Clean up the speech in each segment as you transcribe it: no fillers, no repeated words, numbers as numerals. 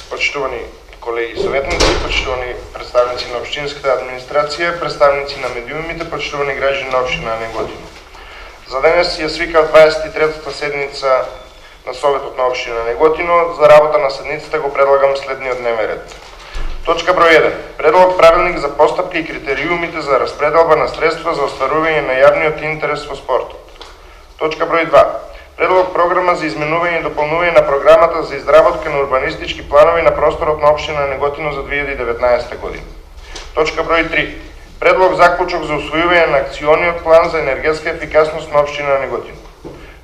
Почитувани колеги съветници, почитувани представници на общинската администрация, представници на медиумите, почитувани граждани на община Неготино. За денес я свикал 23-та седмица на Советот на община Неготино. За работа на седмицата го предлагам следния дневен ред. Точка брой 1. Предлог правилник за постъпки и критериумите за разпределба на средства за остварување на јавниот интерес во спортот. Точка брой 2. Предлог програма за изменување и допълнување на програмата за изработка на урбанистички планови на просторот на општина Неготино за 2019 година. Точка брой 3. Предлог заклучок за усвојување на акциониот план за енергетска ефикасност на општина Неготино.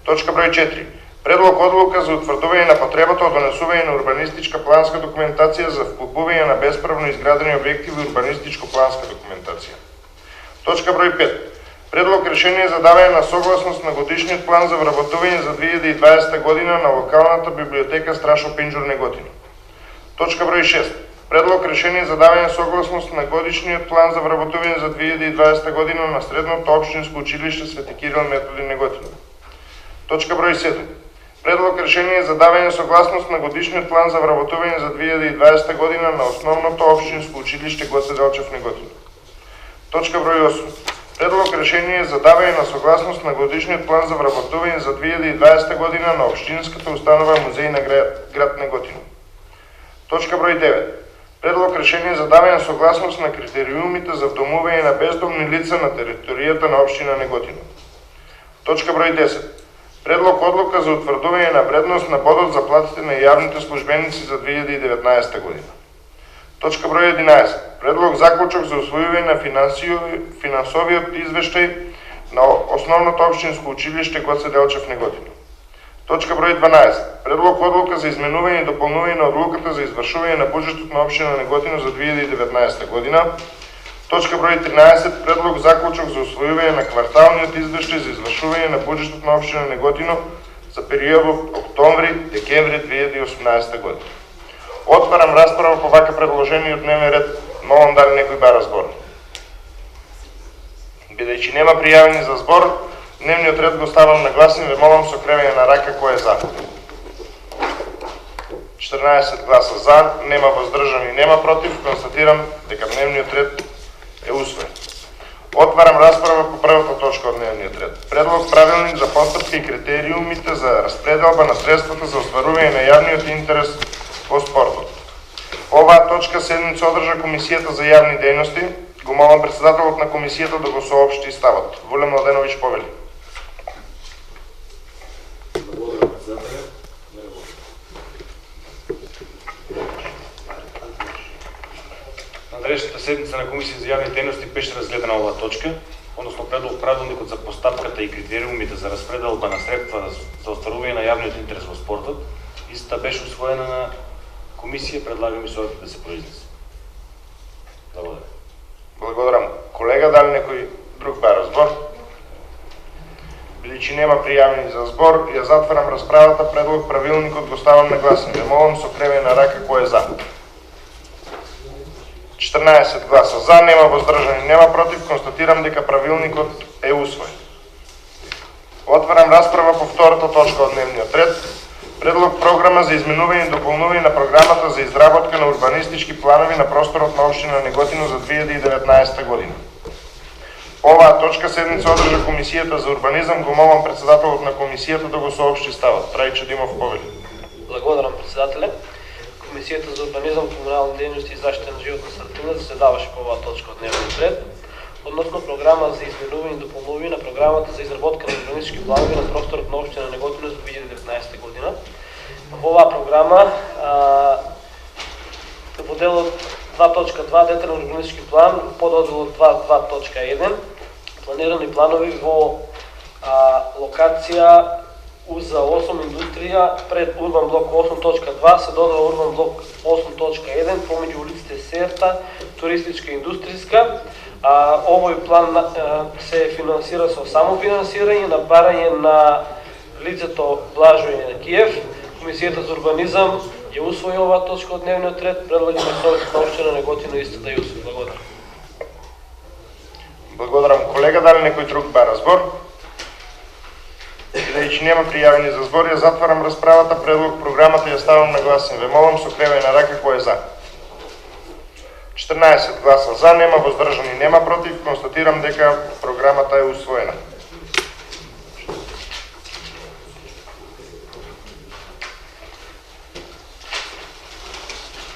Точка брой 4. Предлог одлука за утврдување на потребата од донесување на урбанистичка планска документација за вкупување на бесправно изградени објекти во урбанистичко-планска документација. Точка брой 5. Предлог решение за давање на согласност на годишниот план за вработување за 2020 година на локалната библиотека Страшо Пинџур Неготино. Точка брой 6. Предлог решение за давање согласност на годишниот план за вработување за 2020 година на Средното општинско училиште Свети Кирил Методи Неготино. Точка брой 7. Предлог решение за давање согласност на годишниот план за вработување за 2020 година на Основното општинско училиште Гоце Делчев Неготино. Точка брой 8. Предлог решение за давање на согласност на годишниот план за вработување за 2020 година на Општинската установа Музеј на град Неготино. Точка брой 9. Предлог решение за давање на согласност на критериумите за вдомување на бездомни лица на територијата на општина Неготино. Точка брой 10. Предлог одлука за утврдување на вредност на бодот за платите на јавните службеници за 2019 година. Точка брой 11. Предлог заклучок за усвојување на финансовиот извештај на Основното општинско училиште Гоце Делчев Неготино. Точка брой 12. Предлог одлука за изменување и допълнување на одлуката за извршување на буџетот на општина Неготино за 2019 година. Точка брой 13. Предлог заклучок за усвојување на кварталниот извештај за извршување на буџетот на општина Неготино за периодот октомври-декември 2018 година. Отварам расправа по вака предложениот дневен ред. Молам дали некој бара збор. Бидејќи нема пријавени за збор, дневниот ред го ставам на гласен, ве молам со кревење на рака кој е за. 14 гласа за, нема воздржани, нема против. Констатирам дека дневниот ред е усвоен. Отварам расправа по првата точка од дневниот ред. Предлог правилник за постапки и критериумите за распределба на средствата за остварување на јавниот интерес во спортот. Оваа точка седница одржа Комисијата за јавни дејности. Го молам председателот на комисијата да го соопшти ставот. Волен Младеновиќ повели. На днешната седница на Комисија за јавни дејности беше разгледана оваа точка, односно предлог правилникот за постапката и критериумите за распределба на средства за остварување на јавниот интерес во спортот. Иста беше усвоена на комисија, предлагам и Советот да се произнесе. Благодарам. Благодарам. Колега, дали некој друг бара збор? Бидејќи нема пријавени за збор, ја затварам расправата. Предлог правилникот го ставам на гласен. Ве молам со кревење на рака кој е за. 14 гласа за, нема воздржани, нема против. Констатирам дека правилникот е усвоен. Отварам расправа по втората точка од дневниот ред. Предлог програма за изменување и допълнување на програмата за изработка на урбанистички планови на просторот на општина Неготино за 2019 година. Оваа точка седница одржа Комисијата за урбанизам. Го молам председателот на комисијата да го соопшти ставот. Трајчо Димов повели. Благодарам, председателе. Комисијата за урбанизам, комунални дејности и заштита на животна средина заседаваше по оваа точка од дневниот ред, односно програма за изменување и допълнување на програмата за изработка на урбанистички планови на просторот на општина Неготино за 2019 година. Во оваа програма во делот 2.2 детален урбанистички план, пододелот 2.1 планирани планови во локација УЗА 8 индустрија пред Урбан блок 8.2 се додава Урбан блок 8.1 помеѓу улиците Серта, туристичка и индустријска. Овој план се финансира со самофинансирање на барање на лицето Блажо Киев. Комисијата за урбанизам ја усвои оваа точка од дневниот ред. Предлагам на Советот на општина Неготино исто да ја усвои. Благодарам. Благодарам, колега. Дали некој друг бара збор? Бидејќи нема пријавени за збор, ја затварам расправата, предлог програмата ја ставам на гласен. Ве молам со кревање на рака кој е за. 14 гласа за, нема воздржани, нема против. Констатирам дека програмата е усвоена.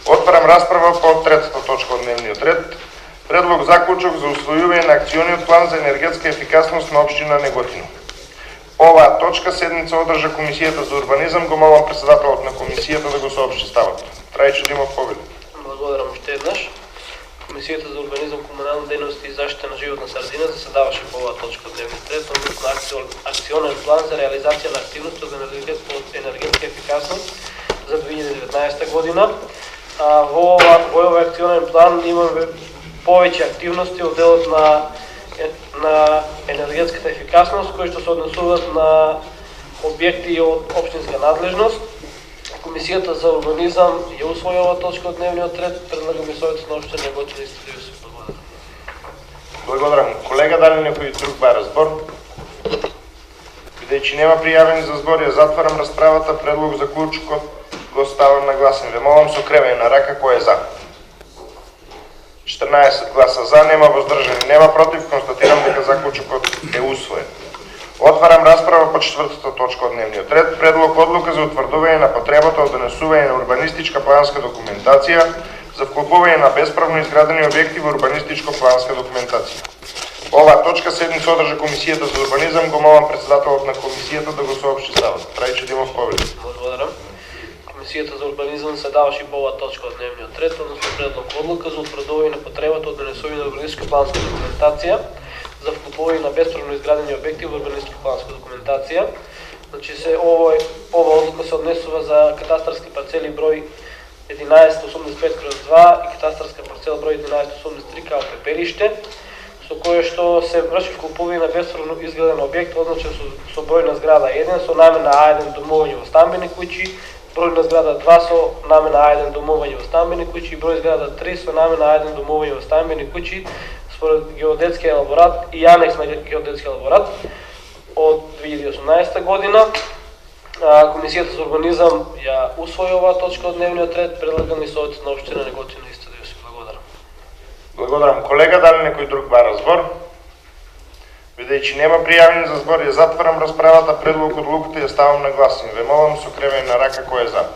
Отварам расправа по третата точка од дневниот ред. Предлог заклучок за усвојување на акциониот план за енергетска ефикасност на општина Неготино. Оваа точка седница одржа Комисијата за урбанизам. Го молам председателот на комисијата да го соопшти ставот. Трајчо Димов Повели. Благодарам уште еднаш. Комисијата за урбанизам, комунални дейности и заштита на животна средина заседаваше по оваа точка од дневниот ред, односно акционен план за реализација на активности за енергетска ефикасност за 2019 година. Во овој акционен план имаме повеќе активности од делот на енергетската ефикасност, кои што се однесуваат на објекти од општинска надлежност. Комисијата за урбанизам ја усвои оваа точка од дневниот ред. Предлагам и Советот на општина Неготино и Студио се благодарам. Благодарам. Колега, дали некој друг бара збор? Бидејќи нема пријавени за збор, ја затварам расправата. Предлог за клучкот го ставам на гласен. Ве молам со кревање на рака кој е за. 14 гласа за, нема воздржани, нема против. Констатирам дека заклучокот е усвоен. Отварам расправа по четвртата точка од дневниот ред. Предлог одлука за утврдување на потребата од донесување на урбанистичка планска документација за вклопување на бесправно изградени објекти во урбанистичко планска документација. Оваа точка седница одржа Комисијата за урбанизам. Го молам председателот на комисијата да го соопшти ставот. Трајчо Димов Повели. Благодарам. Комисијата за урбанизам седаваше по оваа точка од дневниот ред, односно предлог одлука за утврдување на потребата од донесување на урбанистичка планска документација за вклопување на бесправно изградени објекти во урбанистичка планска документација. Значи ова одлука се однесува за катастарски парцели број 1185/2 и катастарска парцела број 1183 као Пепелиште, со кое што се врши вклопување на бесправно изграден објект означен со број на зграда 1 со намена А1 домување во стамбени куќи, број на зграда 2 со намена А1 домување во стамбени куќи и број зграда 3 со намена А1 домување во стамбени куќи според геодетски елаборат и анекс на геодетски елаборат од 2018 година. Комисијата за урбанизам ја усвои оваа точка од дневниот ред. Предлагам и Советот на општина Неготино и Студио се благодарам. Благодарам. Колега, дали некој друг бара збор? Бидејќи нема пријавени за збор, ја затварам расправата. Предлог одлуката ја ставам на гласен. Ве молам со кревање на рака кој е за.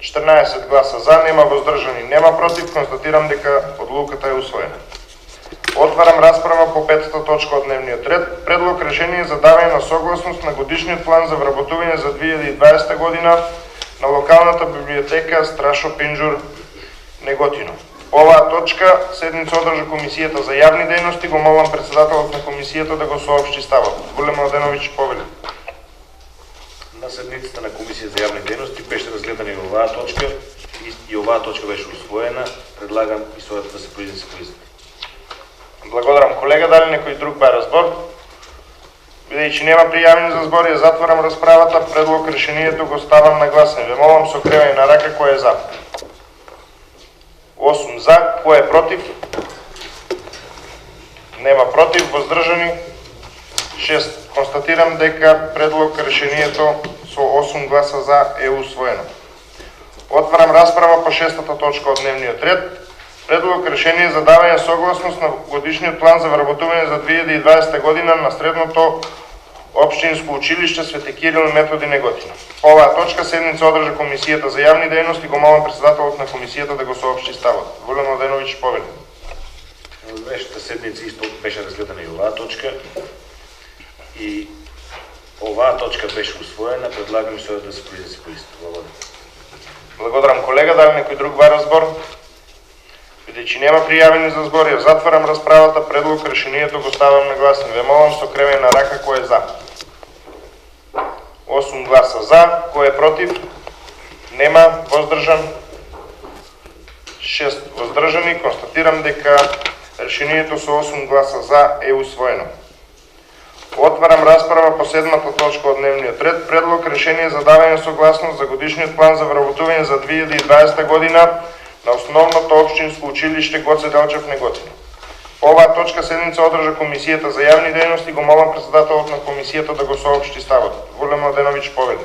14 гласа за, нема воздржани, нема против. Констатирам дека одлуката е усвоена. Отварам расправа по петата точка од дневниот ред. Предлог решение за давање на согласност на годишниот план за вработување за 2020 година на локалната библиотека Страшо Пинџур Неготино. Оваа точка седница одржа Комисијата за јавни дејности. Го молам председателот на комисијата да го соопшти ставот. Голем Младеновиќ Повели. На седницата на Комисија за јавни дејности беше разгледана и оваа точка и оваа точка беше усвоена. Предлагам и Советот да се произнесе по истата. Благодарам. Колега, дали некој друг бара збор? Бидејќи нема пријавени за збор, ја затварам расправата. Предлог решението го ставам на гласен. Ве молам со кревање на рака кој е за. 8 за, кој е против? Нема против, воздржани 6. Констатирам дека предлог решението со 8 гласа за е усвоено. Отварам расправа по шестата точка од дневниот ред. Предлог решение за давање согласност на годишниот план за вработување за 2020 година на средното општинско училиште Свети Кирил и Методи Неготино. Оваа точка седница одржа Комисијата за јавни дејности. Го молам председателот на комисијата да го соопшти ставот. Голем Младеновиќ Повели. На днешната седница исто беше разгледана и оваа точка. И оваа точка беше усвоена. Предлагам се да се произнесе по истата. Благодарам. Благодарам. Колега, дали некој друг бара збор? Бидејќи нема пријавени за збор, ја затварам расправата. Предлог решението го ставам на гласен. Ве молам со кревање на рака кој е за. 8 гласа за, кој е против? Нема, воздржан 6 воздржани. Констатирам дека решението со 8 гласа за е усвоено. Отварам расправа по седмата точка од дневниот ред. Предлог решение за давање согласност за годишниот план за вработување за 2020 година на основното општинско училиште Гоце Делчев Неготино. Оваа точка седница одржа Комисијата за јавни дејности, го молам председателот на Комисијата да го соопшти ставот. Воле Младеновиќ поведе.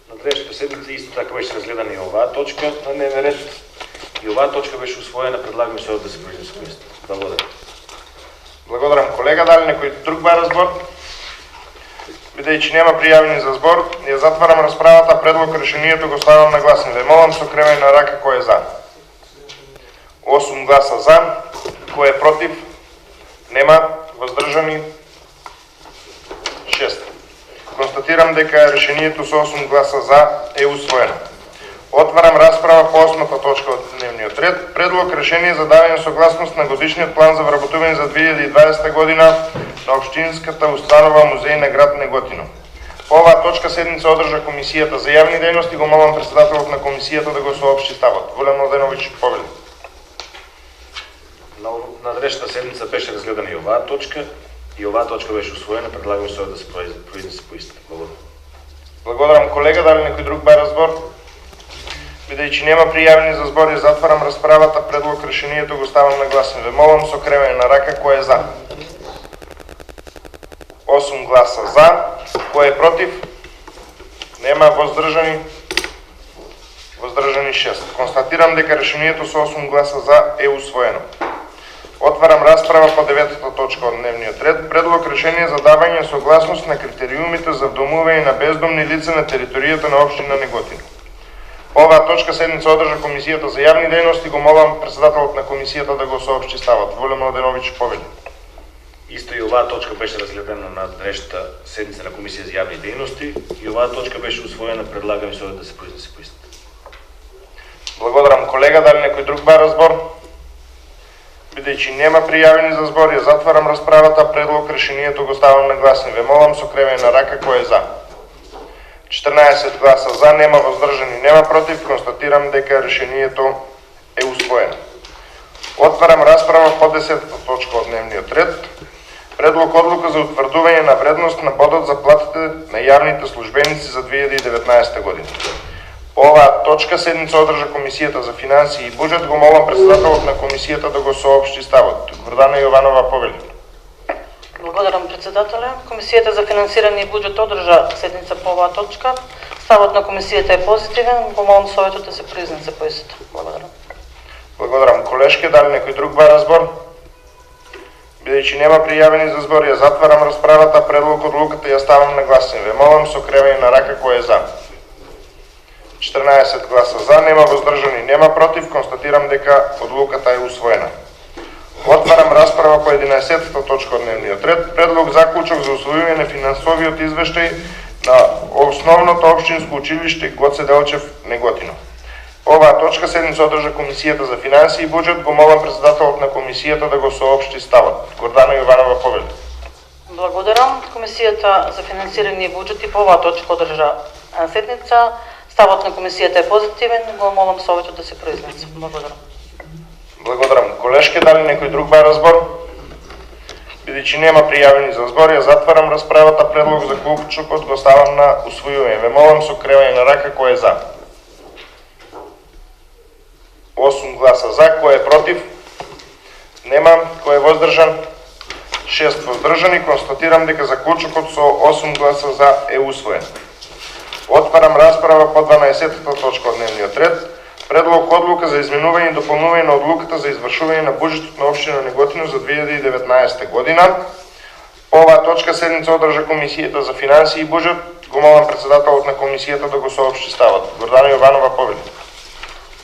На следващата седмица исто така беше разгледана и оваа точка на дневен ред. И оваа точка беше усвоена, предлагаме се да се произнесе комисията. Благодаря. Благодарам колега, дали некој друг бара збор? Бидејќи нема пријавени за збор, ја затварам расправата, предлог решението го ставам на гласни. Ве молам со кремење на рака кој е за. 8 гласа за, кој е против? Нема, воздржани 6. Констатирам дека решението со 8 гласа за е усвоено. Отварам расправа по 8-та точка од дневниот ред. Предлог решение за давање согласност на годишниот план за вработување за 2020 година на Општинската установа музеј на град Неготино. По оваа точка седница одржа Комисијата за јавни дејности, го молам председателот на Комисијата да го соопшти ставот. Волен Младеновиќ поведе. На днешната седмица беше разгледана и оваа точка беше усвоена, предлагаме се да се произнесе по истата. Благодаря. Благодарам колега, дали некој друг бара збор? Бидејќи нема пријавени за збор, ја затварам расправата, предлог решението го ставам на гласни. Ве молам со кремење на рака кој е за. 8 гласа за, кој е против? Нема, воздржани 6. Констатирам дека решението со 8 гласа за е усвоено. Отварам расправа по 9-та точка од дневниот ред. Предлог решение за давање согласност на критериумите за вдомување на бездомни лица на територијата на општина Неготино. По оваа точка седница одржа Комисијата за јавни дејности, го молам председателот на Комисијата да го соопшти ставот. Воле Младеновиќ поведе. Исто и оваа точка беше разгледана на днешната седница на Комисија за јавни дејности и оваа точка беше усвоена, предлагаме се да се произнесе по истата. Благодарам колега, дали некој друг бара збор? Бидејќи нема пријавени за збор, ја затварам расправата, предлог решението го ставам на гласни. Ве молам со кремење на рака кој е за. 14 гласа за, нема воздржани, нема против, констатирам дека решението е усвоено. Отварам расправа по 10-та точка од дневниот ред. Предлог одлука за утврдување на вредност на бодот за платите на јавните службеници за 2019 година. По оваа точка седница одржа Комисијата за финансии и буџет, го молам председателот на Комисијата да го соопшти ставот. Гордана Јованова поведе. Благодарам председателе. Комисијата за финансирање и буџет одржа седница по оваа точка. Ставот на комисијата е позитивен, го молам советот да се произнесе по истото. Благодарам. Благодарам колешке, дали некој друг бара збор? Бидејќи нема пријавени за збор, ја затварам расправата, предлог одлуката ја ставам на гласни. Ве молам со кремење на рака кој е за. 14 гласа за, нема воздржани, нема против, констатирам дека одлуката е усвоена. Отварам расправа по 11-та точка од дневниот ред. Предлог заклучок за усвојување на финансовиот извештај на Основното општинско училиште Гоце Делчев Неготино. Оваа точка седница одржа Комисијата за финансии и буџет, го молам председателот на Комисијата да го соопшти ставот. Гордана Јованова поведе. Благодарам. Комисијата за финансирање и буџет и по оваа точка одржа седница. Ставот на комисијата е позитивен, го молам советот да се произнесе. Благодарам. Благодарам колешке, дали некој друг бара збор? Бидејќи нема пријавени за збор, ја затварам расправата, предлог за клучокот го ставам на усвојување. Ве молам со кремење на рака кој е за. 8 гласа за, кој е против? Нема, кој е воздржан? 6 воздржани, констатирам дека заклучокот со 8 гласа за е усвоен. Отварам расправа по 12-та точка од дневниот ред. Предлог одлука за изменување и дополнување на одлуката за извршување на буџетот на општина Неготино за 2019 година. По оваа точка седница одржа Комисијата за финансии и буџет, го молам председателот на Комисијата да го соопшти ставот. Гордана Јованова поведе.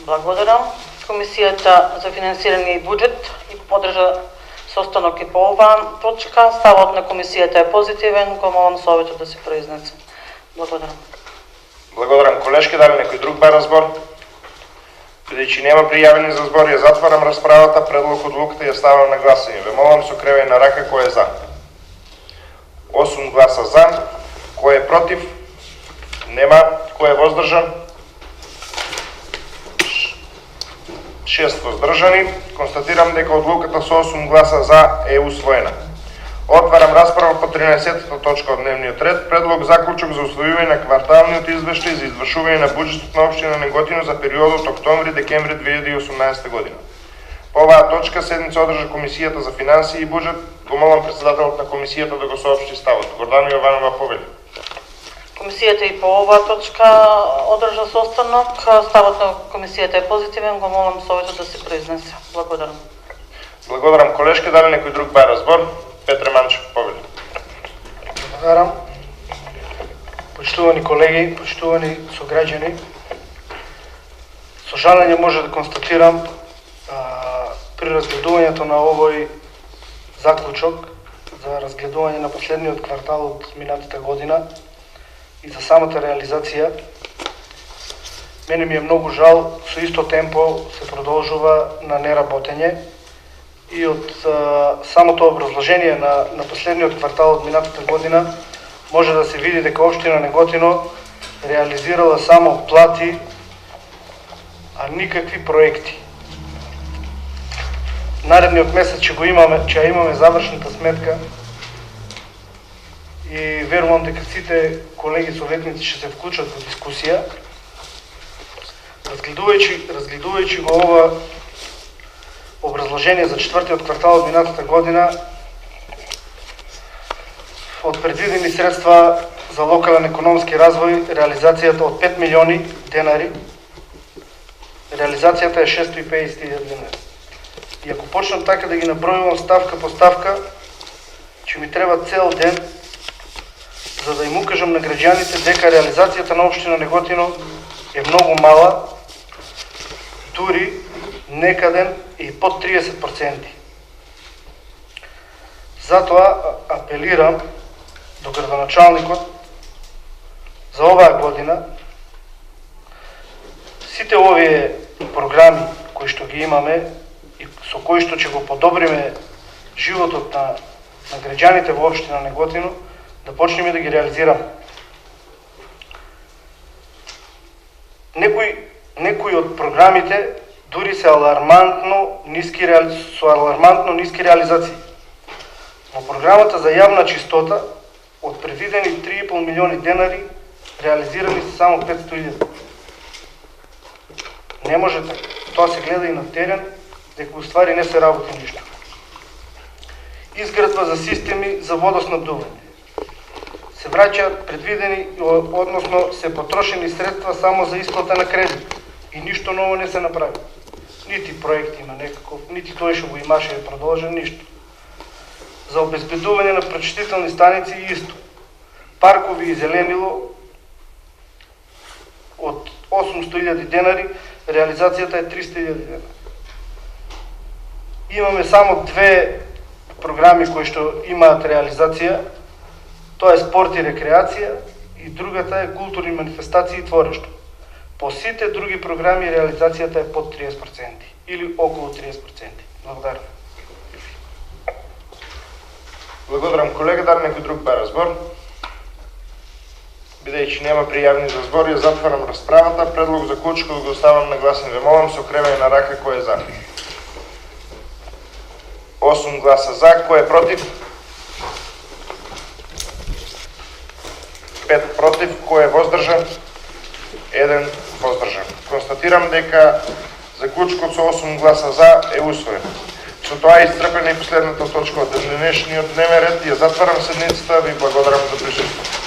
Благодарам. Комисијата за финансирање и буџет и подржа состанок и по оваа точка. Ставот на комисијата е позитивен, го молам советот да се произнесе. Благодарам. Благодарам колешке, дали некој друг бара збор? Бидејќи нема пријавени за збор, ја затварам расправата, предлог одлуката ја ставам на гласање. Ве молам со кремење на рака кој е за. 8 гласа за, кој е против? Нема, кој е воздржан? 6 воздржани. Констатирам дека одлуката со 8 гласа за е усвоена. Отварам расправа по 13-та точка од дневниот ред. Предлог заклучок за усвојување на кварталниот извештај за извршување на буџетот на општина Неготино за периодот октомври-декември 2018 година. По оваа точка седница одржа Комисијата за финансии и буџет. Го молам председателот на комисијата да го соопшти ставот. Гордана Јованова повели. Комисијата и по оваа точка одржа состанок. Ставот на комисијата е позитивен. Го молам Советот да се произнесе. Благодарам. Благодарам, колешке. Дали некој друг бара збор? Петре Манчев повели. Благодарам. Почитувани колеги, почитувани сограѓани, со жалење може да констатирам при разгледувањето на овој заклучок за разгледување на последниот квартал од минатата година и за самата реализација, мене ми е многу жал, со исто темпо се продолжува на неработење и од самото образложение на последниот квартал од минатата година може да се види дека општина Неготино реализирала само плати, а никакви проекти. Наредниот месец ќе имаме завршната сметка и верувам дека сите колеги советници ќе се вклучат во дискусија. Разгледувајќи го ова образложение за четвртиот квартал од минатата година, од предвидени средства за локален економски развој, реализацијата од 5 милиони денари, реализацијата е 650.000 денари. И ако почнам така да ги набројувам ставка по ставка, ќе ми треба цел ден за да им укажам на граѓаните дека реализацијата на општина Неготино е многу мала, дури некаден и под 30%. Затоа апелирам до градоначалникот за оваа година сите овие програми кои што ги имаме и со кои што ќе го подобриме животот на граѓаните во општина Неготино, да почнеме да ги реализираме. Некои од програмите дури се алармантно ниски реализации. Во програмата за јавна чистота од предвидени 3,5 милиони денари реализирани се само 500.000. Не може така. Тоа се гледа и на терен, дека уствари не се работи ништо. Изградба за системи за водоснабдување. Се враќаат предвидени, односно се потрошени средства само за исплата на кредит. И ништо ново не се направи. Нити проект има некаков, нити тој што го имаше е продолжен, ништо. За обезбедување на прочистителни станици исто. Паркови и зеленило од 800.000 денари, реализацијата е 300.000 денари. Имаме само две програми кои што имаат реализација. Тоа е спорт и рекреација и другата е културни манифестации и творештво. По сите други програми реализацијата е под 30% или околу 30%. Благодарам. Благодарам, колега. Дали некој друг бара збор? Бидејќи нема пријавни за збор, ја затварам расправата. Предлог за клучка го ставам на гласен. Ве молам со кремење на рака кој е за. 8 гласа за, кој е против? 5 против, кој е воздржан? 1 воздржан. Констатирам дека заклучкот со 8 гласа за е усвоен. Со тоа е исцрпена и последната точка од денешниот дневен ред. Ја затварам седницата. Ви благодарам за присуствието.